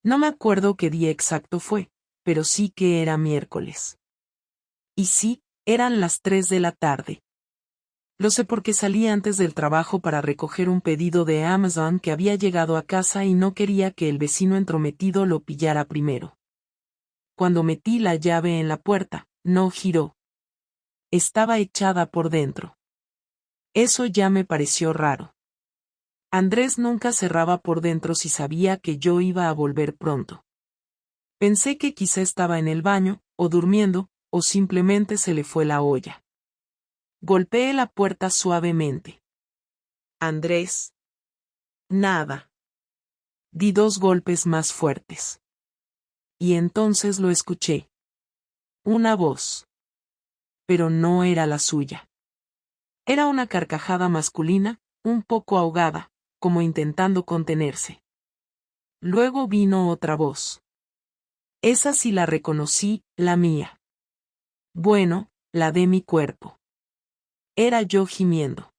No me acuerdo qué día exacto fue, pero sí que era miércoles. Y sí, eran las 3 de la tarde. Lo sé porque salí antes del trabajo para recoger un pedido de Amazon que había llegado a casa y no quería que el vecino entrometido lo pillara primero. Cuando metí la llave en la puerta, no giró. Estaba echada por dentro. Eso ya me pareció raro. Andrés nunca cerraba por dentro si sabía que yo iba a volver pronto. Pensé que quizá estaba en el baño, o durmiendo, o simplemente se le fue la olla. Golpeé la puerta suavemente. Andrés. Nada. Di 2 golpes más fuertes. Y entonces lo escuché. Una voz. Pero no era la suya. Era una carcajada masculina, un poco ahogada, como intentando contenerse. Luego vino otra voz. Esa sí la reconocí, la mía. Bueno, la de mi cuerpo. Era yo gimiendo.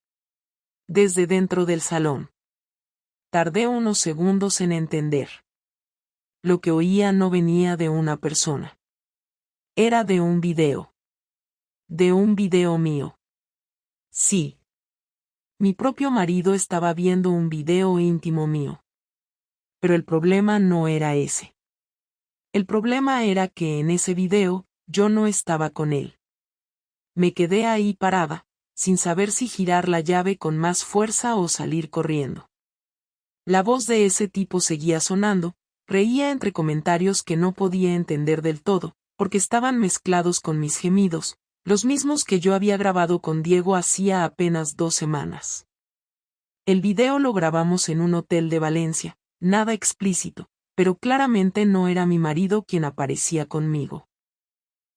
Desde dentro del salón. Tardé unos segundos en entender. Lo que oía no venía de una persona. Era de un video. De un video mío. Sí. Mi propio marido estaba viendo un video íntimo mío. Pero el problema no era ese. El problema era que en ese video, yo no estaba con él. Me quedé ahí parada, sin saber si girar la llave con más fuerza o salir corriendo. La voz de ese tipo seguía sonando, reía entre comentarios que no podía entender del todo, porque estaban mezclados con mis gemidos, los mismos que yo había grabado con Diego hacía apenas 2 semanas. El video lo grabamos en un hotel de Valencia, nada explícito, pero claramente no era mi marido quien aparecía conmigo.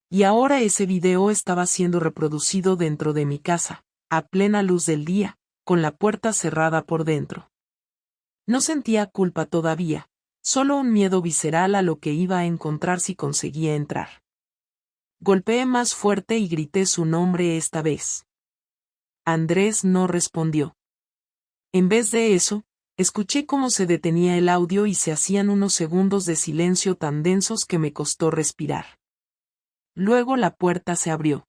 Y ahora ese video estaba siendo reproducido dentro de mi casa, a plena luz del día, con la puerta cerrada por dentro. No sentía culpa todavía, solo un miedo visceral a lo que iba a encontrar si conseguía entrar. Golpeé más fuerte y grité su nombre esta vez. Andrés no respondió. En vez de eso, escuché cómo se detenía el audio y se hacían unos segundos de silencio tan densos que me costó respirar. Luego la puerta se abrió.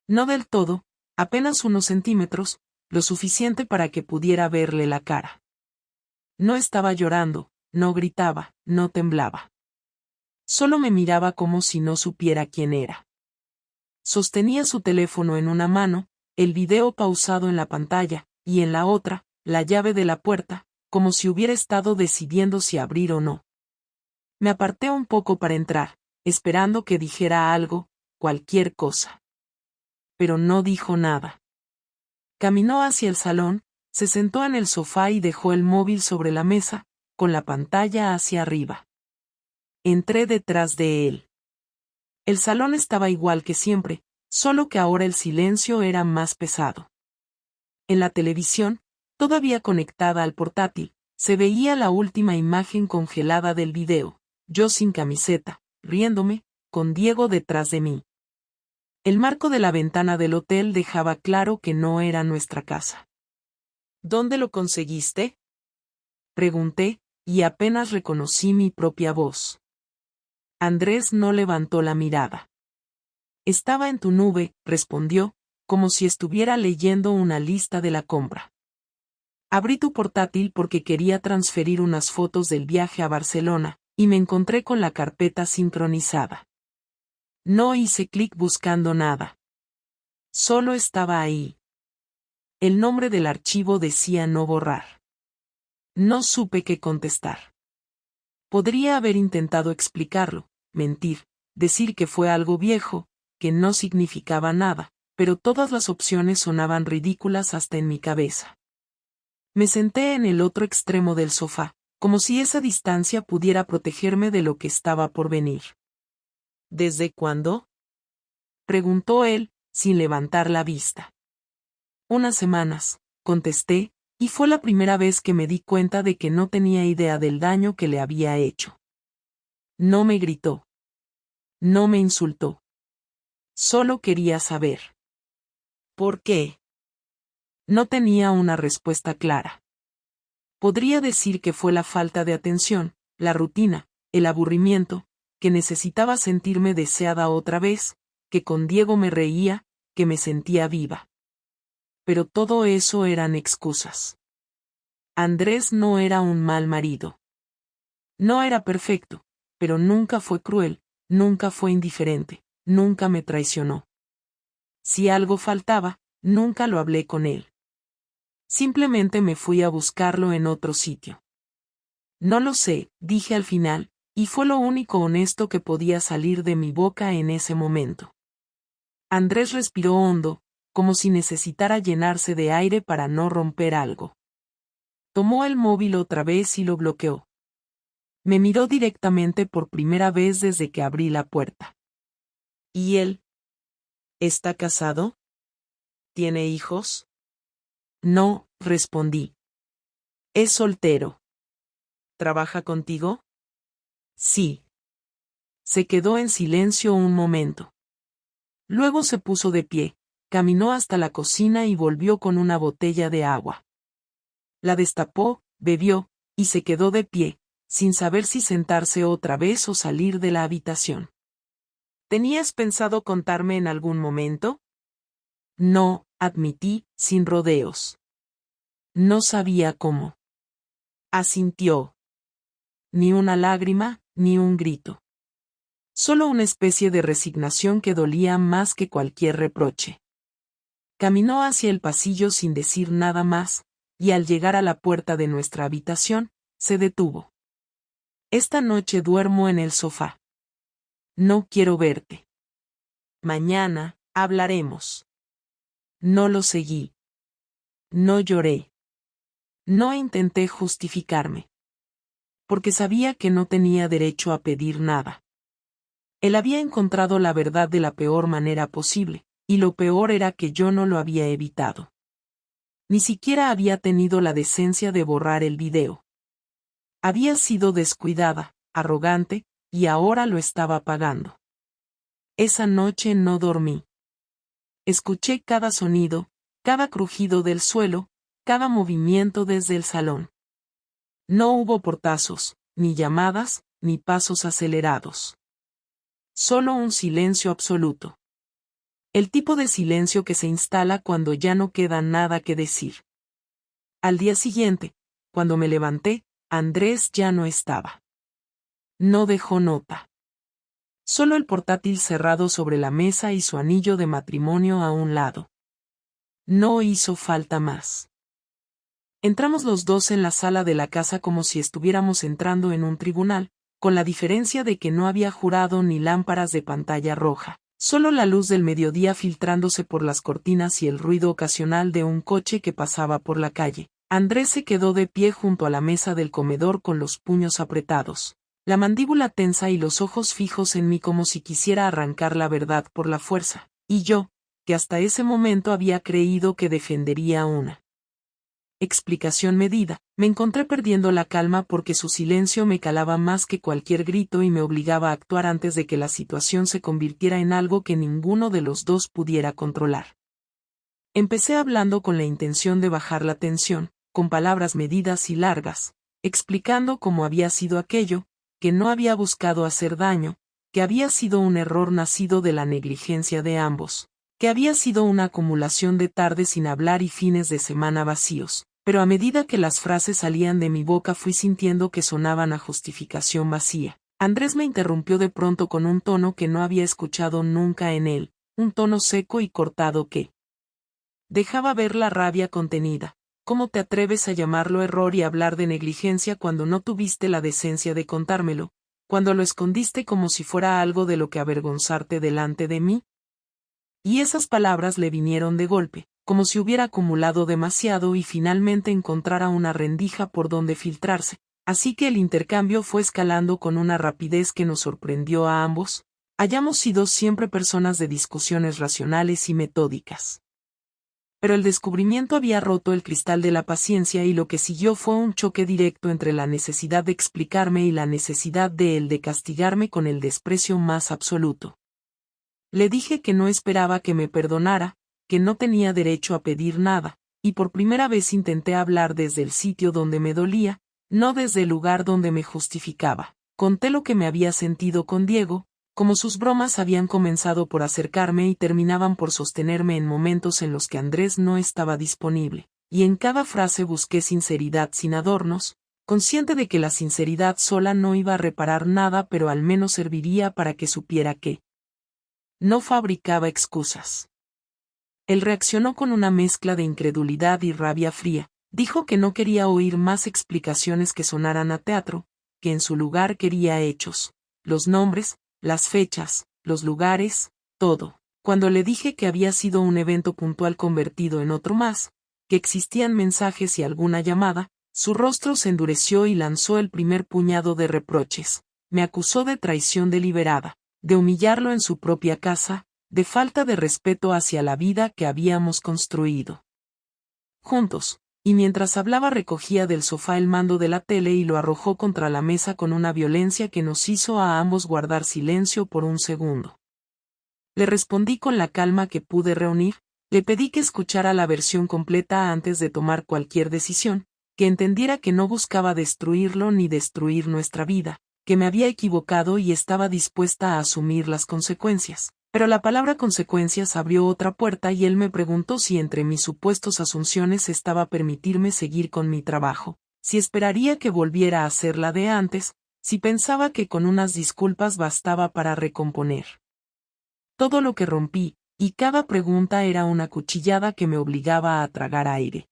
No del todo, apenas unos centímetros, lo suficiente para que pudiera verle la cara. No estaba llorando, no gritaba, no temblaba. Solo me miraba como si no supiera quién era. Sostenía su teléfono en una mano, el video pausado en la pantalla, y en la otra, la llave de la puerta, como si hubiera estado decidiendo si abrir o no. Me aparté un poco para entrar, esperando que dijera algo, cualquier cosa. Pero no dijo nada. Caminó hacia el salón, se sentó en el sofá y dejó el móvil sobre la mesa, con la pantalla hacia arriba. Entré detrás de él. El salón estaba igual que siempre, solo que ahora el silencio era más pesado. En la televisión, todavía conectada al portátil, se veía la última imagen congelada del video, yo sin camiseta, riéndome, con Diego detrás de mí. El marco de la ventana del hotel dejaba claro que no era nuestra casa. ¿Dónde lo conseguiste?, pregunté, y apenas reconocí mi propia voz. Andrés no levantó la mirada. Estaba en tu nube, respondió, como si estuviera leyendo una lista de la compra. Abrí tu portátil porque quería transferir unas fotos del viaje a Barcelona, y me encontré con la carpeta sincronizada. No hice clic buscando nada. Solo estaba ahí. El nombre del archivo decía no borrar. No supe qué contestar. Podría haber intentado explicarlo, mentir, decir que fue algo viejo, que no significaba nada, pero todas las opciones sonaban ridículas hasta en mi cabeza. Me senté en el otro extremo del sofá, como si esa distancia pudiera protegerme de lo que estaba por venir. ¿Desde cuándo?, preguntó él, sin levantar la vista. Unas semanas, contesté, y fue la primera vez que me di cuenta de que no tenía idea del daño que le había hecho. No me gritó. No me insultó. Solo quería saber. ¿Por qué? No tenía una respuesta clara. Podría decir que fue la falta de atención, la rutina, el aburrimiento, que necesitaba sentirme deseada otra vez, que con Diego me reía, que me sentía viva. Pero todo eso eran excusas. Andrés no era un mal marido. No era perfecto, pero nunca fue cruel, nunca fue indiferente, nunca me traicionó. Si algo faltaba, nunca lo hablé con él. Simplemente me fui a buscarlo en otro sitio. No lo sé, dije al final, y fue lo único honesto que podía salir de mi boca en ese momento. Andrés respiró hondo, como si necesitara llenarse de aire para no romper algo. Tomó el móvil otra vez y lo bloqueó. Me miró directamente por primera vez desde que abrí la puerta. ¿Y él? ¿Está casado? ¿Tiene hijos? No, respondí. Es soltero. ¿Trabaja contigo? Sí. Se quedó en silencio un momento. Luego se puso de pie, caminó hasta la cocina y volvió con una botella de agua. La destapó, bebió, y se quedó de pie, sin saber si sentarse otra vez o salir de la habitación. ¿Tenías pensado contarme en algún momento? No, admití, sin rodeos. No sabía cómo. Asintió. Ni una lágrima, ni un grito. Solo una especie de resignación que dolía más que cualquier reproche. Caminó hacia el pasillo sin decir nada más, y al llegar a la puerta de nuestra habitación, se detuvo. Esta noche duermo en el sofá. No quiero verte. Mañana, hablaremos. No lo seguí. No lloré. No intenté justificarme. Porque sabía que no tenía derecho a pedir nada. Él había encontrado la verdad de la peor manera posible, y lo peor era que yo no lo había evitado. Ni siquiera había tenido la decencia de borrar el video. Había sido descuidada, arrogante, y ahora lo estaba pagando. Esa noche no dormí. Escuché cada sonido, cada crujido del suelo, cada movimiento desde el salón. No hubo portazos, ni llamadas, ni pasos acelerados. Solo un silencio absoluto. El tipo de silencio que se instala cuando ya no queda nada que decir. Al día siguiente, cuando me levanté, Andrés ya no estaba. No dejó nota. Solo el portátil cerrado sobre la mesa y su anillo de matrimonio a un lado. No hizo falta más. Entramos los dos en la sala de la casa como si estuviéramos entrando en un tribunal, con la diferencia de que no había jurado ni lámparas de pantalla roja, solo la luz del mediodía filtrándose por las cortinas y el ruido ocasional de un coche que pasaba por la calle. Andrés se quedó de pie junto a la mesa del comedor con los puños apretados, la mandíbula tensa y los ojos fijos en mí como si quisiera arrancar la verdad por la fuerza, y yo, que hasta ese momento había creído que defendería una explicación medida, me encontré perdiendo la calma porque su silencio me calaba más que cualquier grito y me obligaba a actuar antes de que la situación se convirtiera en algo que ninguno de los dos pudiera controlar. Empecé hablando con la intención de bajar la tensión, con palabras medidas y largas, explicando cómo había sido aquello, que no había buscado hacer daño, que había sido un error nacido de la negligencia de ambos, que había sido una acumulación de tardes sin hablar y fines de semana vacíos. Pero a medida que las frases salían de mi boca fui sintiendo que sonaban a justificación vacía. Andrés me interrumpió de pronto con un tono que no había escuchado nunca en él, un tono seco y cortado que dejaba ver la rabia contenida. ¿Cómo te atreves a llamarlo error y hablar de negligencia cuando no tuviste la decencia de contármelo, cuando lo escondiste como si fuera algo de lo que avergonzarte delante de mí? Y esas palabras le vinieron de golpe, como si hubiera acumulado demasiado y finalmente encontrara una rendija por donde filtrarse, así que el intercambio fue escalando con una rapidez que nos sorprendió a ambos. Hayamos sido siempre personas de discusiones racionales y metódicas. Pero el descubrimiento había roto el cristal de la paciencia y lo que siguió fue un choque directo entre la necesidad de explicarme y la necesidad de él de castigarme con el desprecio más absoluto. Le dije que no esperaba que me perdonara, que no tenía derecho a pedir nada, y por primera vez intenté hablar desde el sitio donde me dolía, no desde el lugar donde me justificaba. Conté lo que me había sentido con Diego, como sus bromas habían comenzado por acercarme y terminaban por sostenerme en momentos en los que Andrés no estaba disponible, y en cada frase busqué sinceridad sin adornos, consciente de que la sinceridad sola no iba a reparar nada, pero al menos serviría para que supiera que no fabricaba excusas. Él reaccionó con una mezcla de incredulidad y rabia fría. Dijo que no quería oír más explicaciones que sonaran a teatro, que en su lugar quería hechos, los nombres, las fechas, los lugares, todo. Cuando le dije que había sido un evento puntual convertido en otro más, que existían mensajes y alguna llamada, su rostro se endureció y lanzó el primer puñado de reproches. Me acusó de traición deliberada, de humillarlo en su propia casa, de falta de respeto hacia la vida que habíamos construido juntos, y mientras hablaba recogía del sofá el mando de la tele y lo arrojó contra la mesa con una violencia que nos hizo a ambos guardar silencio por un segundo. Le respondí con la calma que pude reunir, le pedí que escuchara la versión completa antes de tomar cualquier decisión, que entendiera que no buscaba destruirlo ni destruir nuestra vida, que me había equivocado y estaba dispuesta a asumir las consecuencias. Pero la palabra consecuencias abrió otra puerta y él me preguntó si entre mis supuestos asunciones estaba permitirme seguir con mi trabajo, si esperaría que volviera a ser la de antes, si pensaba que con unas disculpas bastaba para recomponer todo lo que rompí, y cada pregunta era una cuchillada que me obligaba a tragar aire.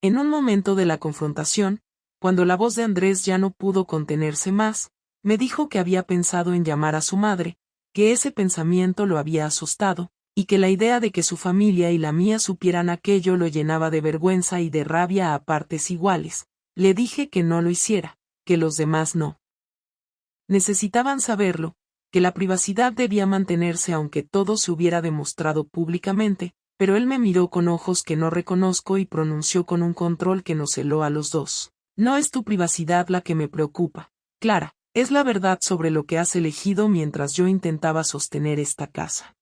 En un momento de la confrontación, cuando la voz de Andrés ya no pudo contenerse más, me dijo que había pensado en llamar a su madre, que ese pensamiento lo había asustado, y que la idea de que su familia y la mía supieran aquello lo llenaba de vergüenza y de rabia a partes iguales. Le dije que no lo hiciera, que los demás no necesitaban saberlo, que la privacidad debía mantenerse aunque todo se hubiera demostrado públicamente, pero él me miró con ojos que no reconozco y pronunció con un control que nos heló a los dos. No es tu privacidad la que me preocupa, Clara. Es la verdad sobre lo que has elegido mientras yo intentaba sostener esta casa.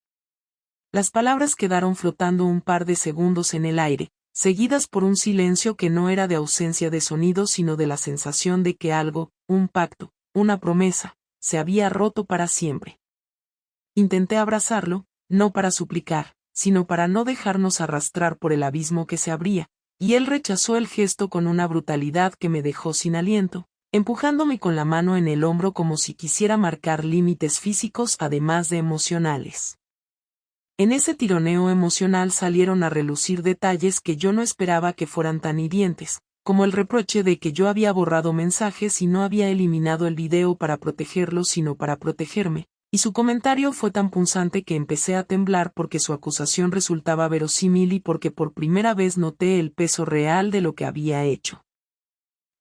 Las palabras quedaron flotando un par de segundos en el aire, seguidas por un silencio que no era de ausencia de sonido sino de la sensación de que algo, un pacto, una promesa, se había roto para siempre. Intenté abrazarlo, no para suplicar, sino para no dejarnos arrastrar por el abismo que se abría, y él rechazó el gesto con una brutalidad que me dejó sin aliento, empujándome con la mano en el hombro como si quisiera marcar límites físicos además de emocionales. En ese tironeo emocional salieron a relucir detalles que yo no esperaba que fueran tan hirientes, como el reproche de que yo había borrado mensajes y no había eliminado el video para protegerlo sino para protegerme, y su comentario fue tan punzante que empecé a temblar porque su acusación resultaba verosímil y porque por primera vez noté el peso real de lo que había hecho.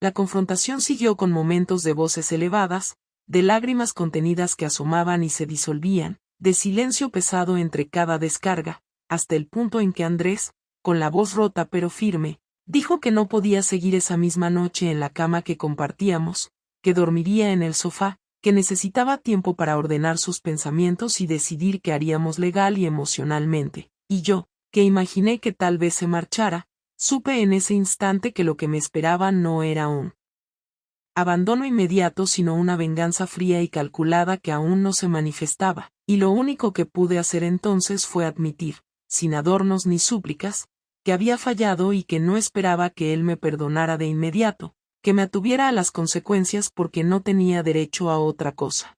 La confrontación siguió con momentos de voces elevadas, de lágrimas contenidas que asomaban y se disolvían, de silencio pesado entre cada descarga, hasta el punto en que Andrés, con la voz rota pero firme, dijo que no podía seguir esa misma noche en la cama que compartíamos, que dormiría en el sofá, que necesitaba tiempo para ordenar sus pensamientos y decidir qué haríamos legal y emocionalmente, y yo, que imaginé que tal vez se marchara, supe en ese instante que lo que me esperaba no era un abandono inmediato sino una venganza fría y calculada que aún no se manifestaba, y lo único que pude hacer entonces fue admitir, sin adornos ni súplicas, que había fallado y que no esperaba que él me perdonara de inmediato, que me atuviera a las consecuencias porque no tenía derecho a otra cosa.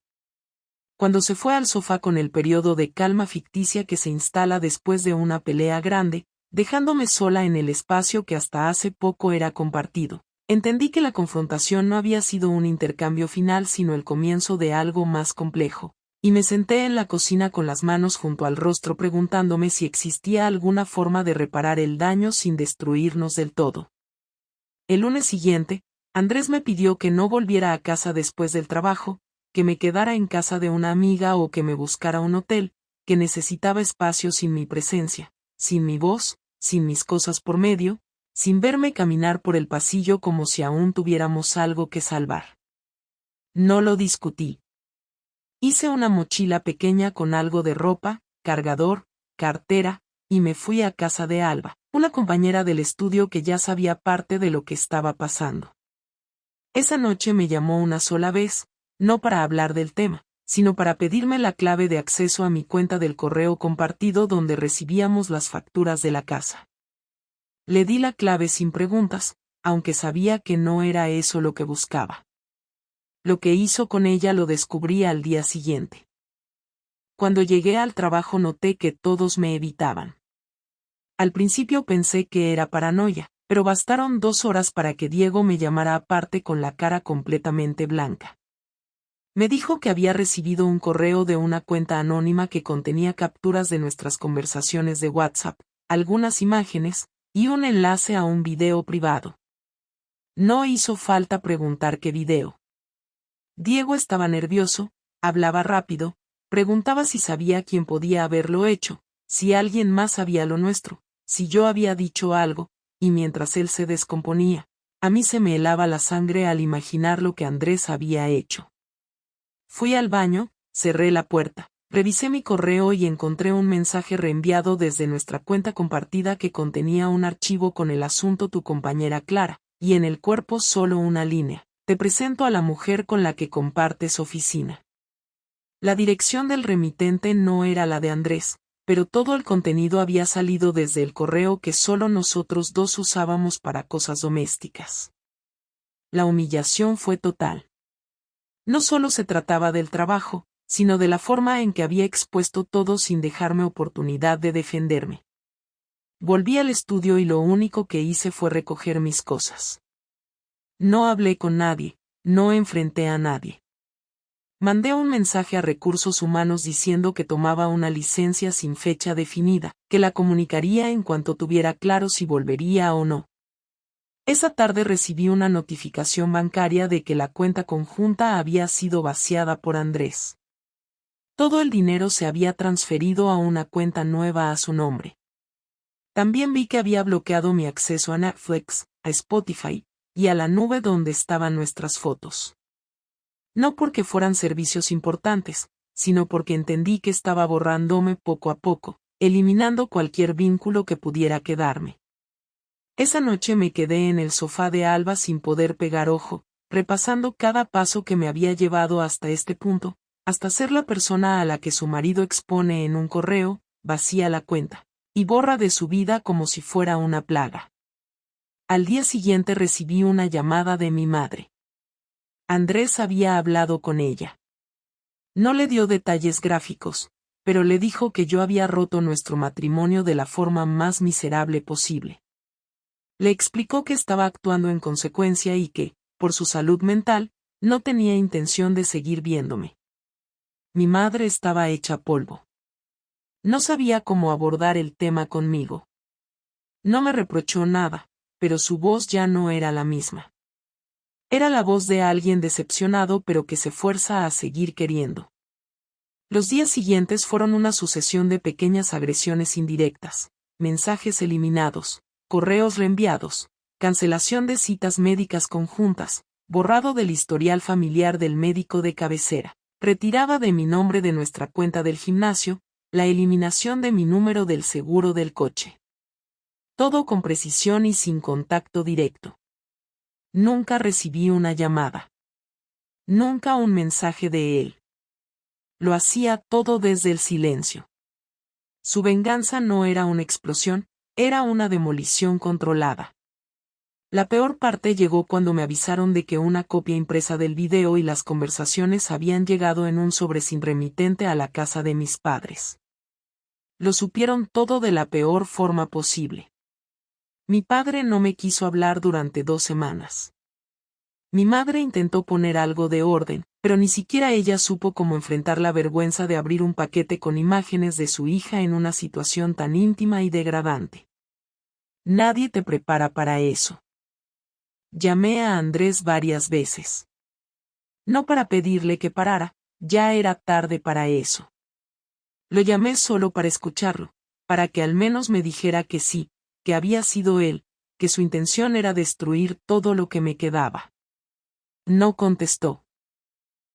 Cuando se fue al sofá con el periodo de calma ficticia que se instala después de una pelea grande, dejándome sola en el espacio que hasta hace poco era compartido, entendí que la confrontación no había sido un intercambio final sino el comienzo de algo más complejo, y me senté en la cocina con las manos junto al rostro preguntándome si existía alguna forma de reparar el daño sin destruirnos del todo. El lunes siguiente, Andrés me pidió que no volviera a casa después del trabajo, que me quedara en casa de una amiga o que me buscara un hotel, que necesitaba espacio sin mi presencia, sin mi voz, sin mis cosas por medio, sin verme caminar por el pasillo como si aún tuviéramos algo que salvar. No lo discutí. Hice una mochila pequeña con algo de ropa, cargador, cartera, y me fui a casa de Alba, una compañera del estudio que ya sabía parte de lo que estaba pasando. Esa noche me llamó una sola vez, no para hablar del tema, sino para pedirme la clave de acceso a mi cuenta del correo compartido donde recibíamos las facturas de la casa. Le di la clave sin preguntas, aunque sabía que no era eso lo que buscaba. Lo que hizo con ella lo descubrí al día siguiente. Cuando llegué al trabajo noté que todos me evitaban. Al principio pensé que era paranoia, pero bastaron 2 horas para que Diego me llamara aparte con la cara completamente blanca. Me dijo que había recibido un correo de una cuenta anónima que contenía capturas de nuestras conversaciones de WhatsApp, algunas imágenes, y un enlace a un video privado. No hizo falta preguntar qué video. Diego estaba nervioso, hablaba rápido, preguntaba si sabía quién podía haberlo hecho, si alguien más sabía lo nuestro, si yo había dicho algo, y mientras él se descomponía, a mí se me helaba la sangre al imaginar lo que Andrés había hecho. Fui al baño, cerré la puerta, revisé mi correo y encontré un mensaje reenviado desde nuestra cuenta compartida que contenía un archivo con el asunto tu compañera Clara, y en el cuerpo solo una línea. Te presento a la mujer con la que compartes oficina. La dirección del remitente no era la de Andrés, pero todo el contenido había salido desde el correo que solo nosotros dos usábamos para cosas domésticas. La humillación fue total. No solo se trataba del trabajo, sino de la forma en que había expuesto todo sin dejarme oportunidad de defenderme. Volví al estudio y lo único que hice fue recoger mis cosas. No hablé con nadie, no enfrenté a nadie. Mandé un mensaje a Recursos Humanos diciendo que tomaba una licencia sin fecha definida, que la comunicaría en cuanto tuviera claro si volvería o no. Esa tarde recibí una notificación bancaria de que la cuenta conjunta había sido vaciada por Andrés. Todo el dinero se había transferido a una cuenta nueva a su nombre. También vi que había bloqueado mi acceso a Netflix, a Spotify, y a la nube donde estaban nuestras fotos. No porque fueran servicios importantes, sino porque entendí que estaba borrándome poco a poco, eliminando cualquier vínculo que pudiera quedarme. Esa noche me quedé en el sofá de Alba sin poder pegar ojo, repasando cada paso que me había llevado hasta este punto, hasta ser la persona a la que su marido expone en un correo, vacía la cuenta, y borra de su vida como si fuera una plaga. Al día siguiente recibí una llamada de mi madre. Andrés había hablado con ella. No le dio detalles gráficos, pero le dijo que yo había roto nuestro matrimonio de la forma más miserable posible. Le explicó que estaba actuando en consecuencia y que, por su salud mental, no tenía intención de seguir viéndome. Mi madre estaba hecha polvo. No sabía cómo abordar el tema conmigo. No me reprochó nada, pero su voz ya no era la misma. Era la voz de alguien decepcionado pero que se fuerza a seguir queriendo. Los días siguientes fueron una sucesión de pequeñas agresiones indirectas, mensajes eliminados, correos reenviados, cancelación de citas médicas conjuntas, borrado del historial familiar del médico de cabecera, retirada de mi nombre de nuestra cuenta del gimnasio, la eliminación de mi número del seguro del coche. Todo con precisión y sin contacto directo. Nunca recibí una llamada. Nunca un mensaje de él. Lo hacía todo desde el silencio. Su venganza no era una explosión, era una demolición controlada. La peor parte llegó cuando me avisaron de que una copia impresa del video y las conversaciones habían llegado en un sobre sin remitente a la casa de mis padres. Lo supieron todo de la peor forma posible. Mi padre no me quiso hablar durante 2 semanas. Mi madre intentó poner algo de orden, pero ni siquiera ella supo cómo enfrentar la vergüenza de abrir un paquete con imágenes de su hija en una situación tan íntima y degradante. Nadie te prepara para eso. Llamé a Andrés varias veces. No para pedirle que parara, ya era tarde para eso. Lo llamé solo para escucharlo, para que al menos me dijera que sí, que había sido él, que su intención era destruir todo lo que me quedaba. No contestó.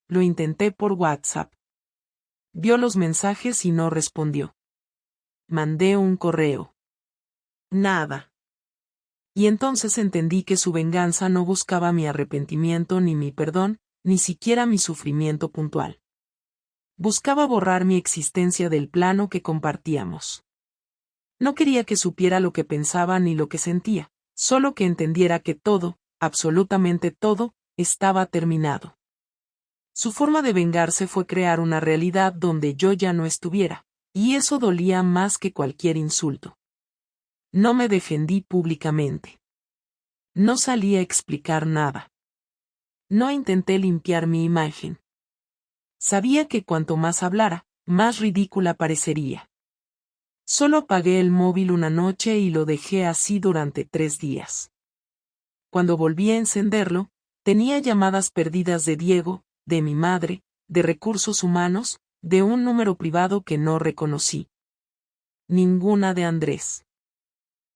Lo intenté por WhatsApp. Vio los mensajes y no respondió. Mandé un correo. Nada. Y entonces entendí que su venganza no buscaba mi arrepentimiento ni mi perdón, ni siquiera mi sufrimiento puntual. Buscaba borrar mi existencia del plano que compartíamos. No quería que supiera lo que pensaba ni lo que sentía, solo que entendiera que todo, absolutamente todo, estaba terminado. Su forma de vengarse fue crear una realidad donde yo ya no estuviera, y eso dolía más que cualquier insulto. No me defendí públicamente. No salí a explicar nada. No intenté limpiar mi imagen. Sabía que cuanto más hablara, más ridícula parecería. Solo apagué el móvil una noche y lo dejé así durante 3 días. Cuando volví a encenderlo, tenía llamadas perdidas de Diego, de mi madre, de recursos humanos, de un número privado que no reconocí. Ninguna de Andrés.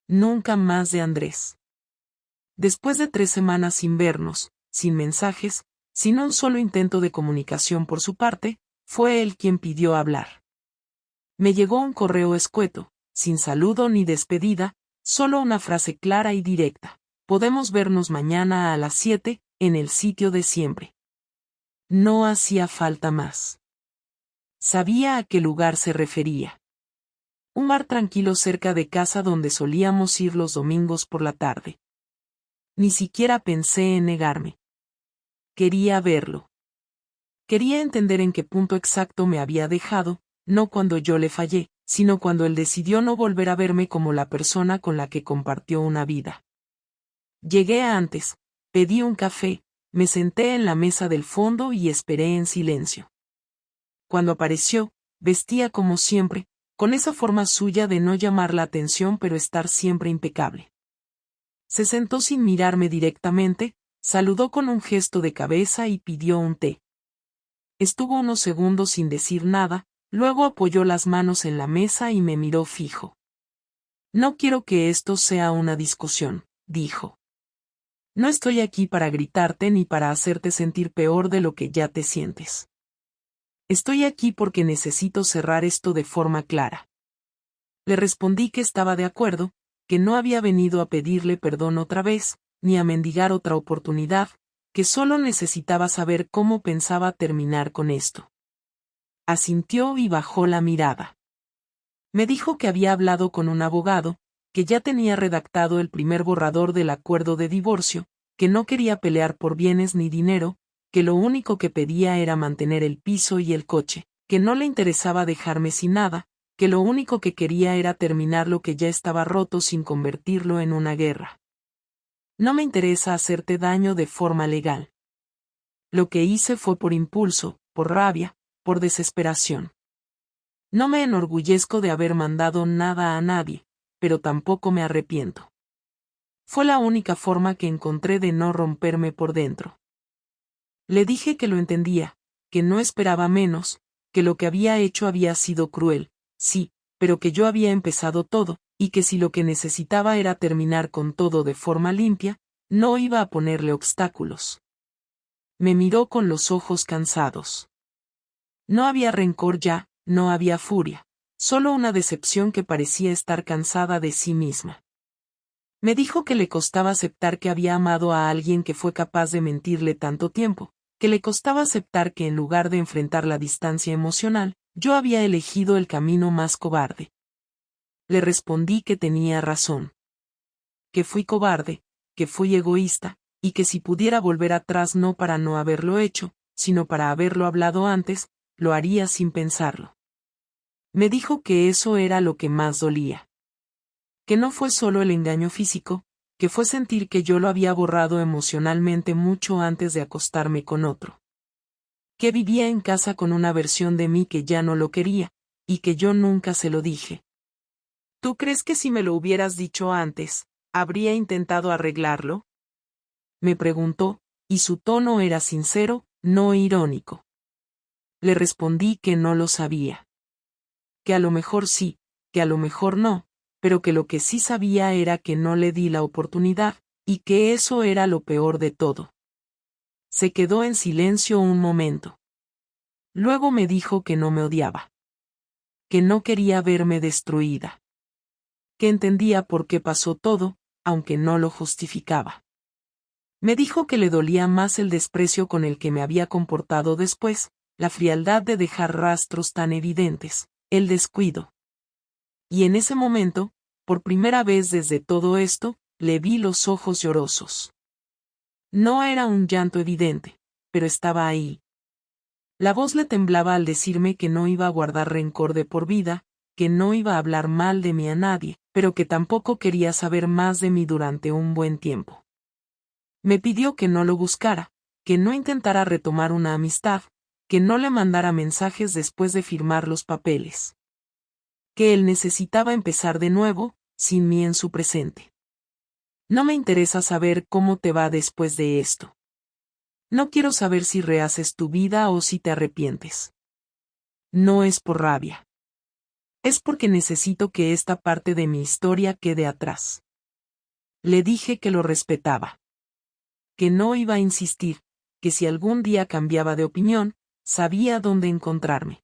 Nunca más de Andrés. Después de 3 semanas sin vernos, sin mensajes, sin un solo intento de comunicación por su parte, fue él quien pidió hablar. Me llegó un correo escueto, sin saludo ni despedida, solo una frase clara y directa. Podemos vernos mañana a las 7, en el sitio de siempre. No hacía falta más. Sabía a qué lugar se refería. Un bar tranquilo cerca de casa donde solíamos ir los domingos por la tarde. Ni siquiera pensé en negarme. Quería verlo. Quería entender en qué punto exacto me había dejado, no cuando yo le fallé, sino cuando él decidió no volver a verme como la persona con la que compartió una vida. Llegué antes, pedí un café, me senté en la mesa del fondo y esperé en silencio. Cuando apareció, vestía como siempre, con esa forma suya de no llamar la atención pero estar siempre impecable. Se sentó sin mirarme directamente, saludó con un gesto de cabeza y pidió un té. Estuvo unos segundos sin decir nada, luego apoyó las manos en la mesa y me miró fijo. No quiero que esto sea una discusión, dijo. No estoy aquí para gritarte ni para hacerte sentir peor de lo que ya te sientes. Estoy aquí porque necesito cerrar esto de forma clara. Le respondí que estaba de acuerdo, que no había venido a pedirle perdón otra vez, ni a mendigar otra oportunidad, que solo necesitaba saber cómo pensaba terminar con esto. Asintió y bajó la mirada. Me dijo que había hablado con un abogado, que ya tenía redactado el primer borrador del acuerdo de divorcio, que no quería pelear por bienes ni dinero, que lo único que pedía era mantener el piso y el coche, que no le interesaba dejarme sin nada, que lo único que quería era terminar lo que ya estaba roto sin convertirlo en una guerra. No me interesa hacerte daño de forma legal. Lo que hice fue por impulso, por rabia, por desesperación. No me enorgullezco de haber mandado nada a nadie, pero tampoco me arrepiento. Fue la única forma que encontré de no romperme por dentro. Le dije que lo entendía, que no esperaba menos, que lo que había hecho había sido cruel, sí, pero que yo había empezado todo, y que si lo que necesitaba era terminar con todo de forma limpia, no iba a ponerle obstáculos. Me miró con los ojos cansados. No había rencor ya, no había furia, solo una decepción que parecía estar cansada de sí misma. Me dijo que le costaba aceptar que había amado a alguien que fue capaz de mentirle tanto tiempo, que le costaba aceptar que en lugar de enfrentar la distancia emocional, yo había elegido el camino más cobarde. Le respondí que tenía razón. Que fui cobarde, que fui egoísta, y que si pudiera volver atrás no para no haberlo hecho, sino para haberlo hablado antes, lo haría sin pensarlo. Me dijo que eso era lo que más dolía. Que no fue solo el engaño físico, que fue sentir que yo lo había borrado emocionalmente mucho antes de acostarme con otro. Que vivía en casa con una versión de mí que ya no lo quería, y que yo nunca se lo dije. ¿Tú crees que si me lo hubieras dicho antes, habría intentado arreglarlo? Me preguntó, y su tono era sincero, no irónico. Le respondí que no lo sabía. Que a lo mejor sí, que a lo mejor no, pero que lo que sí sabía era que no le di la oportunidad, y que eso era lo peor de todo. Se quedó en silencio un momento. Luego me dijo que no me odiaba. Que no quería verme destruida. Que entendía por qué pasó todo, aunque no lo justificaba. Me dijo que le dolía más el desprecio con el que me había comportado después, la frialdad de dejar rastros tan evidentes, el descuido. Y en ese momento, por primera vez desde todo esto, le vi los ojos llorosos. No era un llanto evidente, pero estaba ahí. La voz le temblaba al decirme que no iba a guardar rencor de por vida, que no iba a hablar mal de mí a nadie, pero que tampoco quería saber más de mí durante un buen tiempo. Me pidió que no lo buscara, que no intentara retomar una amistad, que no le mandara mensajes después de firmar los papeles. Que él necesitaba empezar de nuevo, sin mí en su presente. No me interesa saber cómo te va después de esto. No quiero saber si rehaces tu vida o si te arrepientes. No es por rabia. Es porque necesito que esta parte de mi historia quede atrás. Le dije que lo respetaba. Que no iba a insistir, que si algún día cambiaba de opinión, sabía dónde encontrarme.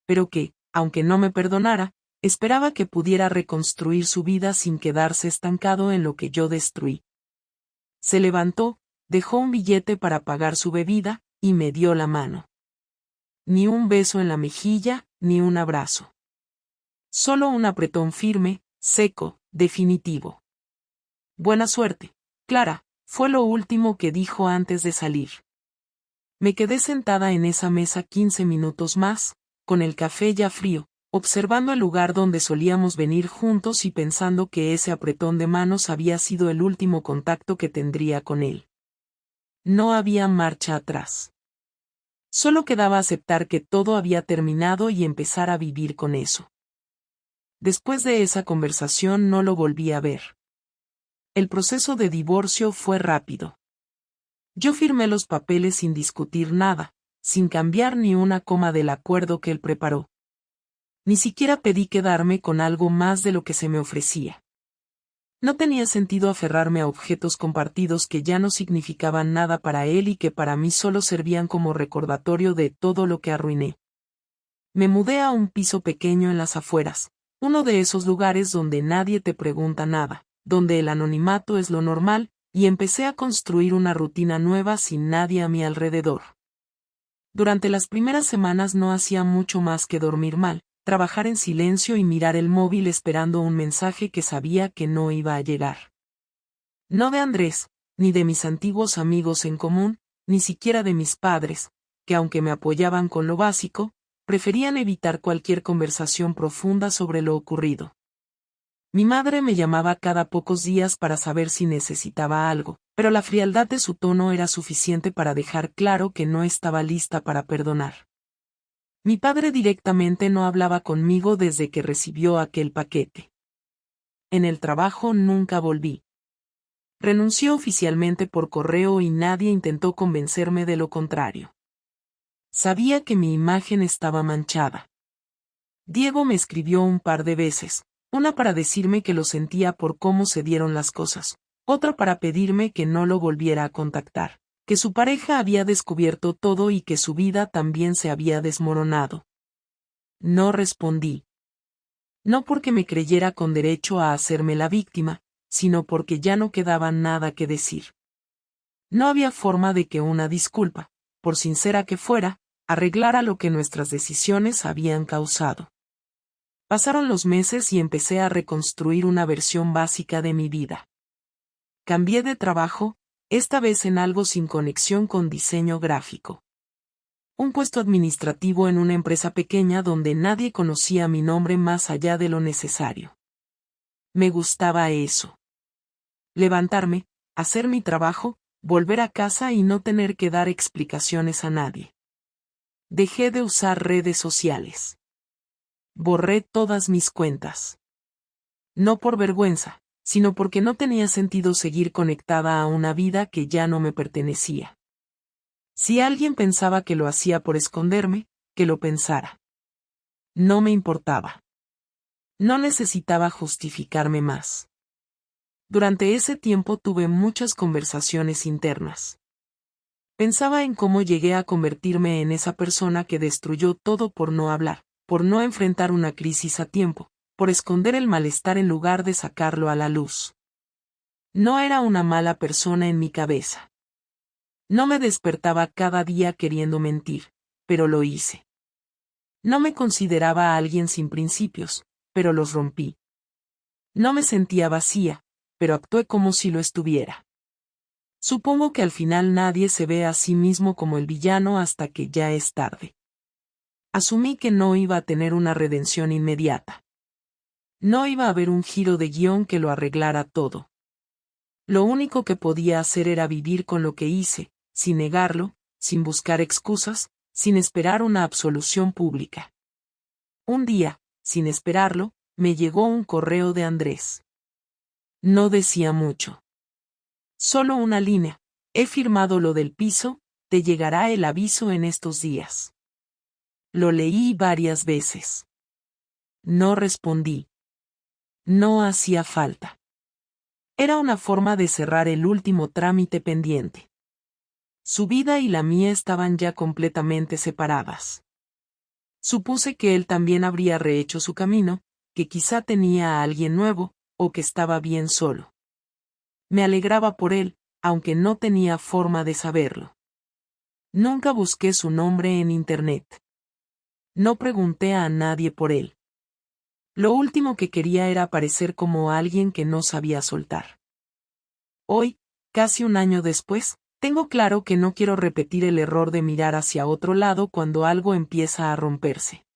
Pero que, aunque no me perdonara, esperaba que pudiera reconstruir su vida sin quedarse estancado en lo que yo destruí. Se levantó, dejó un billete para pagar su bebida, y me dio la mano. Ni un beso en la mejilla, ni un abrazo. Solo un apretón firme, seco, definitivo. Buena suerte, Clara, fue lo último que dijo antes de salir. Me quedé sentada en esa mesa 15 minutos más, con el café ya frío, observando el lugar donde solíamos venir juntos y pensando que ese apretón de manos había sido el último contacto que tendría con él. No había marcha atrás. Solo quedaba aceptar que todo había terminado y empezar a vivir con eso. Después de esa conversación no lo volví a ver. El proceso de divorcio fue rápido. Yo firmé los papeles sin discutir nada, sin cambiar ni una coma del acuerdo que él preparó. Ni siquiera pedí quedarme con algo más de lo que se me ofrecía. No tenía sentido aferrarme a objetos compartidos que ya no significaban nada para él y que para mí solo servían como recordatorio de todo lo que arruiné. Me mudé a un piso pequeño en las afueras, uno de esos lugares donde nadie te pregunta nada, donde el anonimato es lo normal, y empecé a construir una rutina nueva sin nadie a mi alrededor. Durante las primeras semanas no hacía mucho más que dormir mal, trabajar en silencio y mirar el móvil esperando un mensaje que sabía que no iba a llegar. No de Andrés, ni de mis antiguos amigos en común, ni siquiera de mis padres, que aunque me apoyaban con lo básico, preferían evitar cualquier conversación profunda sobre lo ocurrido. Mi madre me llamaba cada pocos días para saber si necesitaba algo, pero la frialdad de su tono era suficiente para dejar claro que no estaba lista para perdonar. Mi padre directamente no hablaba conmigo desde que recibió aquel paquete. En el trabajo nunca volví. Renunció oficialmente por correo y nadie intentó convencerme de lo contrario. Sabía que mi imagen estaba manchada. Diego me escribió un par de veces, una para decirme que lo sentía por cómo se dieron las cosas, otra para pedirme que no lo volviera a contactar, que su pareja había descubierto todo y que su vida también se había desmoronado. No respondí. No porque me creyera con derecho a hacerme la víctima, sino porque ya no quedaba nada que decir. No había forma de que una disculpa, por sincera que fuera, arreglara lo que nuestras decisiones habían causado. Pasaron los meses y empecé a reconstruir una versión básica de mi vida. Cambié de trabajo, esta vez en algo sin conexión con diseño gráfico. Un puesto administrativo en una empresa pequeña donde nadie conocía mi nombre más allá de lo necesario. Me gustaba eso. Levantarme, hacer mi trabajo, volver a casa y no tener que dar explicaciones a nadie. Dejé de usar redes sociales. Borré todas mis cuentas. No por vergüenza, sino porque no tenía sentido seguir conectada a una vida que ya no me pertenecía. Si alguien pensaba que lo hacía por esconderme, que lo pensara. No me importaba. No necesitaba justificarme más. Durante ese tiempo tuve muchas conversaciones internas. Pensaba en cómo llegué a convertirme en esa persona que destruyó todo por no hablar, por no enfrentar una crisis a tiempo, por esconder el malestar en lugar de sacarlo a la luz. No era una mala persona en mi cabeza. No me despertaba cada día queriendo mentir, pero lo hice. No me consideraba alguien sin principios, pero los rompí. No me sentía vacía, pero actué como si lo estuviera. Supongo que al final nadie se ve a sí mismo como el villano hasta que ya es tarde. Asumí que no iba a tener una redención inmediata. No iba a haber un giro de guión que lo arreglara todo. Lo único que podía hacer era vivir con lo que hice, sin negarlo, sin buscar excusas, sin esperar una absolución pública. Un día, sin esperarlo, me llegó un correo de Andrés. No decía mucho. Solo una línea: he firmado lo del piso, te llegará el aviso en estos días. Lo leí varias veces. No respondí. No hacía falta. Era una forma de cerrar el último trámite pendiente. Su vida y la mía estaban ya completamente separadas. Supuse que él también habría rehecho su camino, que quizá tenía a alguien nuevo, o que estaba bien solo. Me alegraba por él, aunque no tenía forma de saberlo. Nunca busqué su nombre en Internet. No pregunté a nadie por él. Lo último que quería era parecer como alguien que no sabía soltar. Hoy, casi un año después, tengo claro que no quiero repetir el error de mirar hacia otro lado cuando algo empieza a romperse.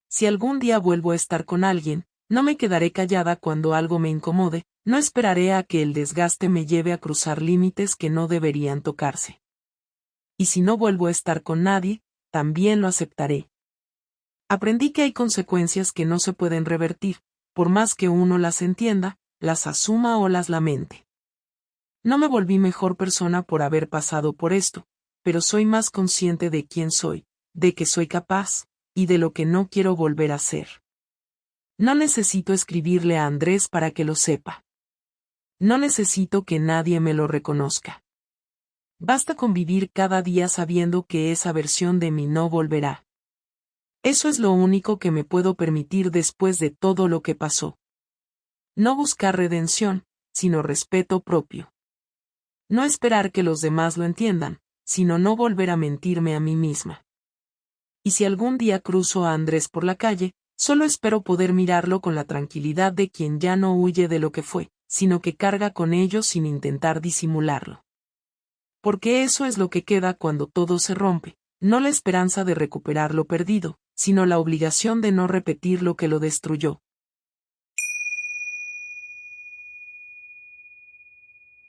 Si algún día vuelvo a estar con alguien, no me quedaré callada cuando algo me incomode, no esperaré a que el desgaste me lleve a cruzar límites que no deberían tocarse. Y si no vuelvo a estar con nadie, también lo aceptaré. Aprendí que hay consecuencias que no se pueden revertir, por más que uno las entienda, las asuma o las lamente. No me volví mejor persona por haber pasado por esto, pero soy más consciente de quién soy, de que soy capaz, y de lo que no quiero volver a ser. No necesito escribirle a Andrés para que lo sepa. No necesito que nadie me lo reconozca. Basta con vivir cada día sabiendo que esa versión de mí no volverá. Eso es lo único que me puedo permitir después de todo lo que pasó. No buscar redención, sino respeto propio. No esperar que los demás lo entiendan, sino no volver a mentirme a mí misma. Y si algún día cruzo a Andrés por la calle, solo espero poder mirarlo con la tranquilidad de quien ya no huye de lo que fue, sino que carga con ello sin intentar disimularlo. Porque eso es lo que queda cuando todo se rompe, no la esperanza de recuperar lo perdido, sino la obligación de no repetir lo que lo destruyó.